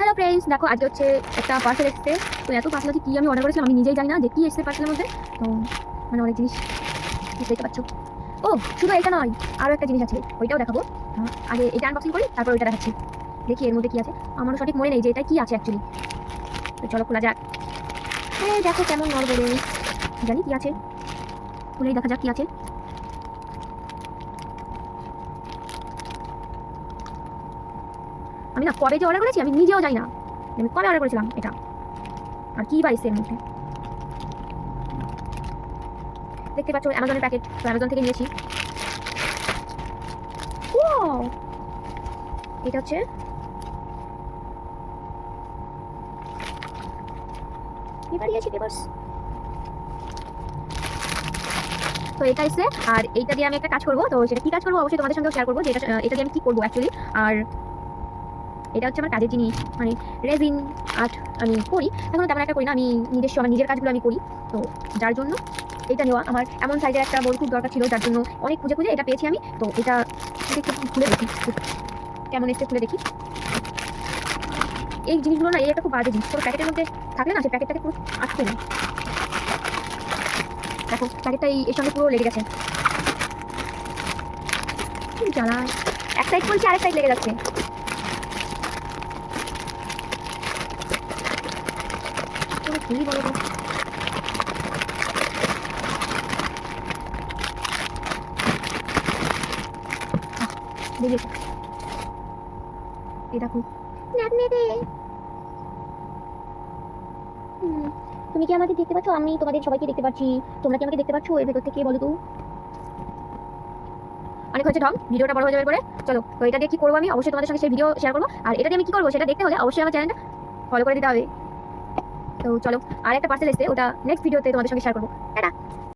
Hello friends, দেখো আজকে হচ্ছে একটা পার্সেল এসেছে। তো এত পার্সেল আছে, কি আমি অর্ডার করেছিলাম আমি নিজেই জানি না যে কী এসেছে পার্সেলের মধ্যে। তো মানে অনেক জিনিস দেখতে পাচ্ছ। ও শুধু এটা নয়, আরও একটা জিনিস আছে, ওইটাও দেখাবো। আগে এটা আনবক্সিং করি, তারপর ওইটা দেখাচ্ছি। দেখি এর মধ্যে কী আছে। আমারও সঠিক মনে নেই যে এটা কী আছে অ্যাকচুয়ালি। তো চলো খোলা যাক। হ্যাঁ দেখো কেমন নড়বড়ে, জানি কী আছে, খুলেই দেখা যাক কী আছে। আমি না কবে যে অর্ডার করেছি আমি নিজেও জানি না আমি কবে অর্ডার করেছিলাম এটা, আর কী বা এসছে এর মধ্যে। দেখতে পাচ্ছ অ্যামাজনের প্যাকেট, তো অ্যামাজন থেকে নিয়েছি। ওয়াও, এটা হচ্ছে পেপারই আছে, পেপারস। তো এটা এসে, আর এইটা দিয়ে আমি একটা কাজ করবো। তো সেটা কি কাজ করবো অবশ্যই তোমাদের সঙ্গে শেয়ার করবো যে এটা দিয়ে আমি কি করবো অ্যাকচুয়ালি। আর এটা হচ্ছে আমার কাজের জিনিস, মানে রেজিন আর্ট আমি করি, এখন তেমন একটা করি না, আমি নিজস্ব আমার নিজের কাজগুলো আমি করি। তো যার জন্য এটা নেওয়া, আমার এমন সাইজের একটা বড় খুব দরকার ছিল, যার জন্য অনেক খুঁজে খুঁজে এটা পেয়েছি আমি। তো এটা একটু খুলে দেখি কেমন এসছে, খুলে দেখি। এই জিনিসগুলো না, এই একটা খুব বাজে জিনিস, কোনো প্যাকেটের মধ্যে থাকলে না, সেই প্যাকেটটাকে পুরো আটকে না। দেখো প্যাকেটটা এর সঙ্গে পুরো লেগে গেছে, জ্বালায়। এক সাইড বলছি, আরেক সাইড লেগে যাচ্ছে। খুবই বলো তো, দেখেছো এই দেখো। তুমি কি আমাকে দেখতে পাচ্ছ? আমি তোমাদের সবাইকে দেখতে পাচ্ছি, তোমরা কি আমাকে দেখতে পাচ্ছ? এর ভেতর থেকে বলো তো। অনেক হয়েছে ঢং, ভিডিওটা বড় হয়ে যাবে পরে। চলো, তো এটা দিয়ে কি করবো আমি অবশ্যই তোমাদের সঙ্গে সেই ভিডিও শেয়ার করবো। আর এটা দিয়ে আমি কি করবো সেটা দেখতে হলে অবশ্যই আমার চ্যানেলটা ফলো করে দিতে হবে। তো চলো, আর একটা পার্সেল এসেছে, ওটা নেক্সট ভিডিওতে তোমাদের সঙ্গে শেয়ার করবো। টাটা।